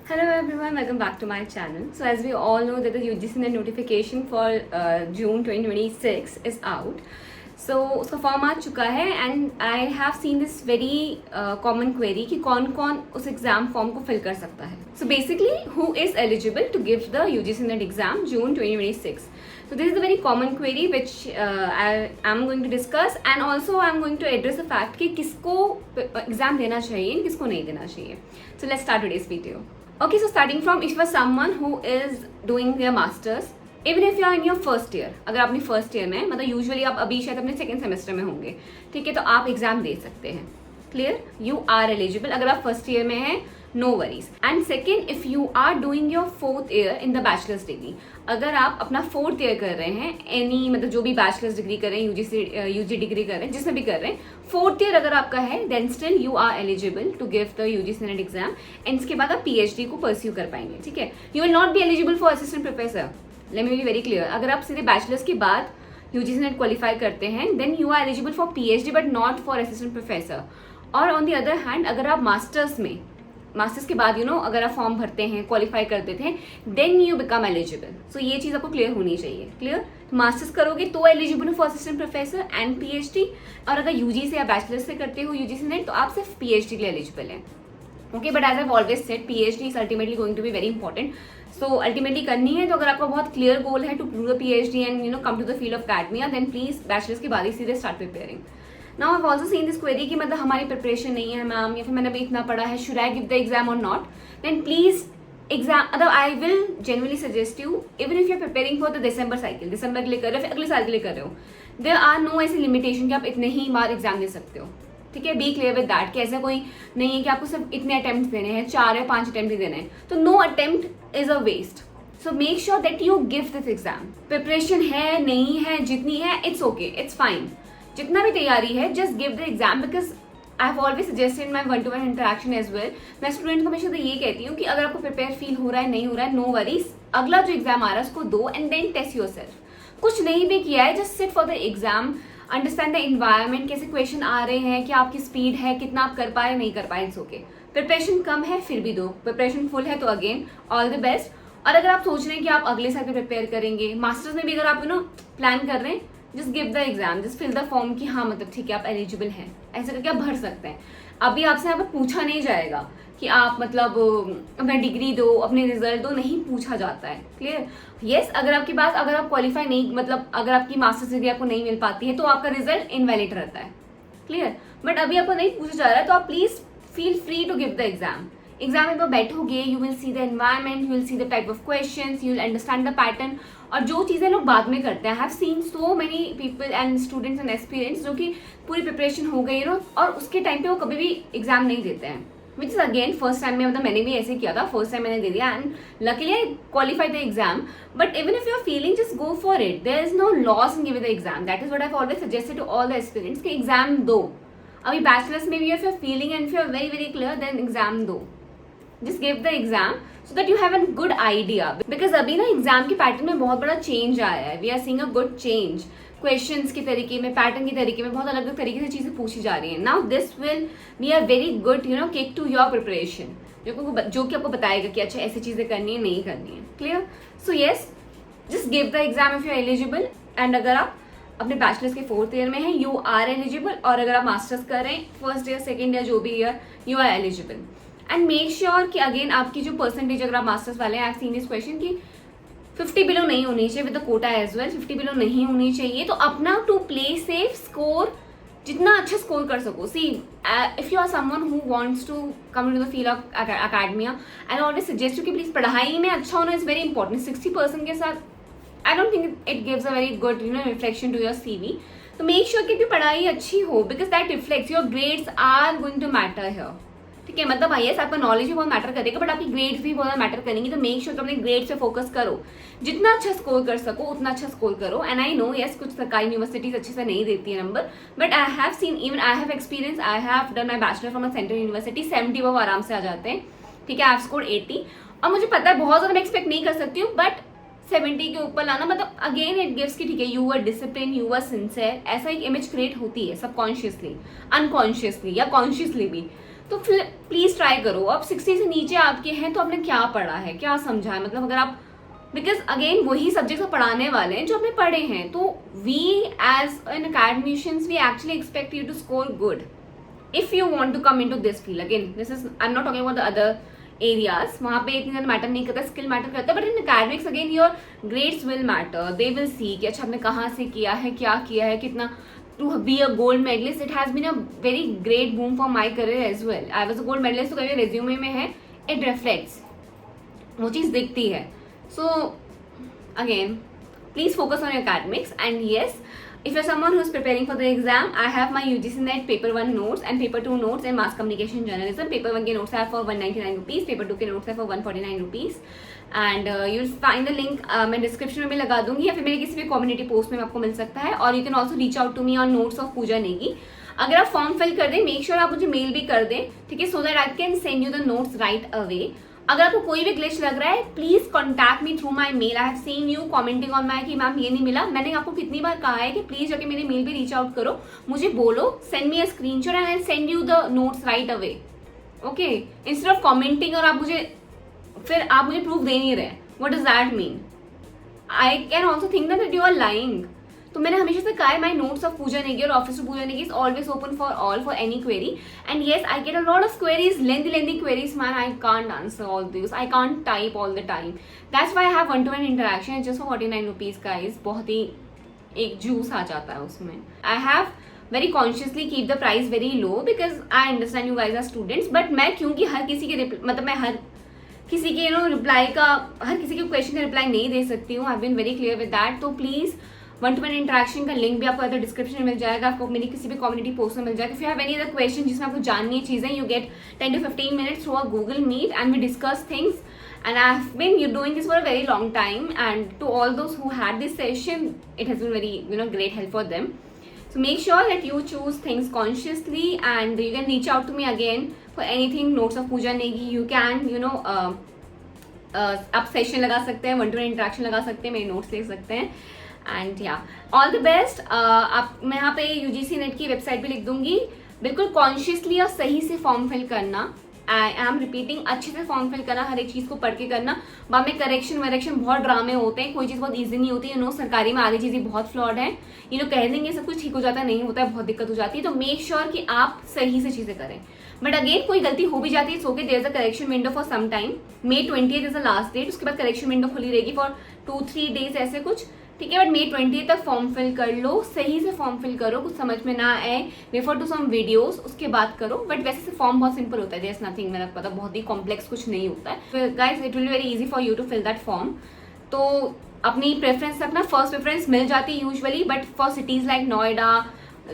Hello everyone, welcome back to my channel. So as we all know that the UGC net notification for June 2026 is out. So उसका form आ चुका है and I have seen this very common query कि कौन कौन उस exam form को fill कर सकता है. So basically who is eligible to give the UGC NET exam June 2026. So this is a very common query which I am going to discuss and also I am going to address the fact कि किसको exam देना चाहिए and किसको नहीं देना चाहिए. So let's start today's video. Okay, so starting from if you are someone who is doing their masters, even if you are in your first year, अगर आप अपनी फर्स्ट ईयर में मतलब यूजुअली आप अभी शायद अपने सेकेंड सेमेस्टर में होंगे, ठीक है, तो आप एग्जाम दे सकते हैं. क्लियर, यू आर एलिजिबल अगर आप फर्स्ट ईयर में हैं, no worries. And second, if you are doing your fourth year in the bachelor's degree, अगर आप अपना फोर्थ ईयर कर रहे हैं एनी मतलब जो भी बैचलर्स डिग्री कर रहे हैं, यूजी डिग्री कर रहे हैं, जिसमें भी कर रहे हैं, फोर्थ ईयर अगर आपका है, then still you are eligible to give the UGC NET exam. And इसके बाद आप पीएचडी को परस्यू कर पाएंगे. ठीक है, you will not be eligible for assistant professor. Let me be very clear, अगर आप सीधे बैचलर्स के बाद यूजीसी नेट क्वालिफाई करते हैं, then you are eligible for PhD but not for assistant professor. और ऑन द अदर हैंड, अगर आप मास्टर्स के बाद अगर आप फॉर्म भरते हैं, क्वालिफाई करते थे, देन यू बिकम एलिजिबल. सो ये चीज़ आपको क्लियर होनी चाहिए. क्लियर, मास्टर्स करोगे तो एलिजिबल हो for assistant professor and PhD. और अगर यूजी से या बैचलर्स से करते हो यूजीसी नेट, तो आप सिर्फ पीएचडी के लिए एलिजिबल हैं. Okay, but as I always said, PhD is ultimately going to be very important. So ultimately करनी है तो अगर आपका बहुत क्लियर गोल है to do the PhD and come to the field of academia, then please bachelor's के बाद ही सीधे start preparing. Now I also seen this query कि मतलब हमारी प्रिपरेशन नहीं है मैम, या फिर मैंने अभी इतना पढ़ा है, should I give the exam और नॉट. देन प्लीज एग्जाम, मतलब I will genuinely suggest you, even if you are preparing for the December cycle, दिसंबर के लिए कर रहे हो, फिर अगले साल के लिए कर रहे हो, देयर आर नो ऐसी लिमिटेशन कि आप इतने ही बार एग्जाम दे सकते हो. ठीक है, बी क्लियर विद दैट कि ऐसा कोई नहीं है कि आपको सिर्फ इतने अटेम्प्ट देने हैं, 4 या 5 अटेम्प्ट ही देने हैं, तो no attempt is a waste. So make sure that you give this exam. Preparation है नहीं है, जितनी है इट्स ओके, इट्स फाइन. जितना भी तैयारी है, just give the exam, because I have always suggested my 1-to-1 interaction as well. मैं स्टूडेंट को हमेशा तो ये कहती हूँ कि अगर आपको प्रिपेयर फील हो रहा है, नहीं हो रहा है, नो वरीज, अगला जो एग्जाम आ रहा है उसको दो and then test yourself. कुछ नहीं भी किया है, just sit for the exam, understand the environment, कैसे क्वेश्चन आ रहे हैं, क्या आपकी स्पीड है, कितना आप कर पाए नहीं कर पाए, इट्स ओके. प्रिपरेशन कम है फिर भी दो, प्रिपरेशन फुल है तो अगेन ऑल द बेस्ट. और अगर आप सोच रहे हैं कि आप अगले साल प्रिपेयर करेंगे, मास्टर्स में भी अगर आप प्लान कर रहे हैं, just give the exam, just fill the form कि हाँ मतलब ठीक है आप एलिजिबल हैं, ऐसे करके आप भर सकते हैं. अभी आपसे यहाँ पर पूछा नहीं जाएगा कि आप मतलब अपना डिग्री दो, अपने रिजल्ट दो, नहीं पूछा जाता है. क्लियर, यस, अगर आपके पास अगर आप क्वालिफाई नहीं, मतलब अगर आपकी मास्टर्स डिग्री आपको नहीं मिल पाती है तो आपका रिजल्ट इनवैलिड रहता है. क्लियर, बट अभी आपको नहीं पूछा जा रहा है तो आप please feel free to give the exam. Exam में बैठोगे, you will see the environment, you will see the type of questions, you will understand the pattern. और जो चीज़ें लोग बाद में करते हैं, I have seen so many people and students and experience जो कि पूरी प्रिपरेशन हो गई और उसके टाइम पे वो कभी भी एग्जाम नहीं देते हैं, which is again first time में, मतलब मैंने भी ऐसे किया था, फर्स्ट टाइम मैंने दे दिया and luckily I qualify the exam. But even if you are feeling, just go for it, there is no loss in giving the exam. That is what I have always suggested to all the aspirants कि exam दो. अभी bachelor's में भी if you are feeling and if you are very very clear, then exam दो. Just give the exam so that you have a good idea. Because अभी ना exam के pattern में बहुत बड़ा चेंज आया है. We are seeing a good change. Questions के तरीके में, पैटर्न के तरीके में बहुत अलग अलग तरीके से चीज़ें पूछी जा रही हैं. Now this will be a very good kick to your preparation, जो कि आपको बताएगा कि अच्छा ऐसी चीज़ें करनी है, नहीं करनी है. Clear, so yes, just give the exam if you are eligible. And अगर आप अपने बैचलर्स के फोर्थ ईयर में हैं, यू आर एलिजिबल. और अगर आप मास्टर्स कर रहे हैं, फर्स्ट ईयर, सेकेंड ईयर, जो भी year, you are eligible. And make sure कि अगेन आपकी जो परसेंटेज, अगर आप मास्टर्स वाले हैं, I have seen this question कि 50 बिलो नहीं होनी चाहिए with the quota as well. 50 below नहीं होनी चाहिए. तो अपना टू प्ले सेफ स्कोर, जितना अच्छा स्कोर कर सको. See, if you are someone who wants to come to the field of academia, I always suggest you कि प्लीज पढ़ाई में अच्छा होना इज वेरी इंपॉर्टेंट. 60% के साथ I don't think it gives a very good reflection to your CV. तो मेक sure कि पढ़ाई अच्छी हो, because that reflects your grades are going to matter here. ठीक है, मतलब यस आपका नॉलेज भी बहुत मैटर करेगा, बट आपकी ग्रेड्स भी बहुत मैटर करेंगी. तो मेक श्योर अपने ग्रेड्स पे फोकस करो, जितना अच्छा स्कोर कर सको उतना अच्छा स्कोर करो. एंड आई नो यस कुछ सरकारी यूनिवर्सिटीज अच्छे से नहीं देती है number, but I have scene, even I have experience, I have done my bachelor from a central university. 70 वो आराम से आ जाते हैं. ठीक है, आई हैव स्कोर्ड 80. और मुझे पता है बहुत ज़्यादा मैं एक्सपेक्ट नहीं कर सकती हूँ, बट 70 के ऊपर लाना मतलब अगेन इट गिव्स कि ठीक है, you are discipline, you are sincere, ऐसा एक इमेज क्रिएट होती है सबकॉन्शियसली, अनकॉन्शियसली या कॉन्शियसली भी. तो प्लीज ट्राई करो. अब 60 से नीचे आपके हैं तो आपने क्या पढ़ा है, क्या समझा है, मतलब अगर आप, बिकॉज अगेन वही सब्जेक्ट पढ़ाने वाले हैं जो आपने पढ़े हैं, तो we as an academicians we actually expect you to score good if you want to come into this field. Again, this is, I'm not talking about the other areas, वहाँ पे इतनी ज़्यादा मैटर नहीं करता, स्किल मैटर करता है, but in academics again your grades will matter. They will see कि अच्छा आपने कहाँ से किया है, क्या किया है, कितना. To be a gold medalist, it has been a very great boom for my career as well. I was a gold medalist, तो कभी resume में है, it reflects, वो चीज़ दिखती है. So again, please focus on your academics. And yes, if you're someone who's preparing for the exam, I have my UGC NET paper 1 notes and paper 2 notes in mass communication journalism. Paper 1 के notes है for 199 rupees, paper 2 के notes है for 149 rupees. And you'll find the link मैं description में भी लगा दूंगी, या फिर मेरे किसी भी कम्युनिटी पोस्ट में आपको मिल सकता है. और you can also reach out to me on notes of Pooja Negi. अगर आप फॉर्म फिल कर दें, मेक श्योर आप मुझे मेल भी कर दें, ठीक है, so that I can send you the notes right away. अगर आपको कोई भी ग्लिच लग रहा है, please contact me through my mail. I have seen you commenting on my कि मैम ये नहीं मिला. मैंने आपको कितनी बार कहा है कि प्लीज जाके मेरी मेल पे रीच आउट करो, मुझे बोलो, send me a screenshot and I send you the notes right away. Okay, instead of commenting और आप मुझे प्रूफ दे नहीं रहे. What does that mean? I can also think that you are lying. तो मैंने हमेशा से कहा है, my notes of Pooja Negi और office of Pooja Negi is always open for all for any query. And yes, I get a lot of queries, lengthy queries. Man, I can't answer all this, I can't type all the time. That's why I have 1-to-1 interaction just for 49 rupees guys. बहुत ही एक juice आ जाता है उसमें. I have very consciously keep the price very low because I understand you guys are students. But मैं क्योंकि हर किसी के मतलब मैं हर किसी के रिप्लाई का, हर किसी के क्वेश्चन का रिप्लाई नहीं दे सकती हूँ. I have been very clear with that. तो प्लीज 1-to-1 इंटरेक्शन का लिंक भी आपको अदर डिस्क्रिप्शन में मिल जाएगा, आपको मेरी किसी भी कम्युनिटी पोस्ट में मिल जाएगा. If you have any other question जिसमें आपको जाननी है चीज़ें, you get 10 to 15 minutes through a Google Meet and we discuss things. And I have been doing this for a very long time, and to all those who had this session, it has been very great help for them. So make sure that you choose things consciously, and you can reach out to me again for anything. Notes of Pooja Negi, you can आप session लगा सकते हैं, 1-to-1 interaction लगा सकते हैं, मेरे notes ले सकते हैं. एंड या ऑल द बेस्ट. आप मैं यहाँ पे यूजीसी नेट की वेबसाइट भी लिख दूंगी. बिल्कुल कॉन्शियसली और सही से फॉर्म फिल करना. आई एम रिपीटिंग, अच्छे से फॉर्म फिल करना, हर एक चीज़ को पढ़ के करना. बाद में करेक्शन बहुत ड्रामे होते हैं, कोई चीज़ बहुत ईजी नहीं होती. सरकारी में आधी चीज़ें बहुत फ्लॉड है. कह देंगे सब कुछ ठीक हो जाता है, नहीं होता है, बहुत दिक्कत हो जाती है. तो मेक श्योर कि आप सही से चीज़ें करें. बट अगेन कोई गलती हो भी जाती है, सो के there is a correction window for some time. May 20th is the last date. उसके बाद करेक्शन विंडो खुली रहेगी फॉर 2-3 days ऐसे कुछ, ठीक है. बट May 20th तक फॉर्म फिल कर लो, सही से फॉर्म फिल करो. कुछ समझ में ना आए, रेफर टू सम वीडियोस, उसके बाद करो. बट वैसे से फॉर्म बहुत सिंपल होता है, देयर इज नथिंग, मेरा पता, बहुत ही कॉम्प्लेक्स कुछ नहीं होता है. Guys, it will be very easy for you to fill that form. तो अपनी प्रेफरेंस रखना. फर्स्ट प्रेफरेंस मिल जाती है usually, but for cities like Noida,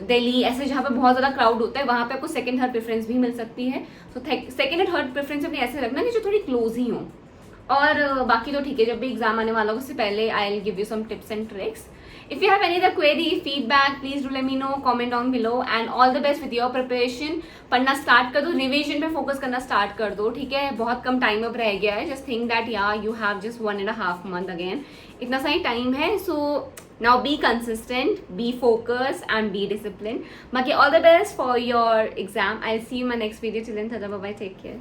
Delhi, ऐसे जहाँ पे बहुत ज़्यादा क्राउड होता है, वहाँ पे आपको सेकंड थर्ड प्रेफरेंस भी मिल सकती है. तो सेकंड और थर्ड प्रेफरेंस अपनी ऐसे रखना कि जो थोड़ी क्लोज ही हो. और बाकी तो ठीक है, जब भी एग्जाम आने वाला हो उससे पहले I will give you some tips and tricks. If you have any other query, feedback, please do let me know, comment down below. And all the best with your preparation. पढ़ना start कर दो, revision पे focus करना start कर दो, ठीक है. बहुत कम टाइम अब रह गया है. Just think that you have just 1.5 month again. इतना सही टाइम है. So now be consistent, be focused and be disciplined. बाकी all the best for your exam. I'll see you in my next video. Till then, bye bye, take care.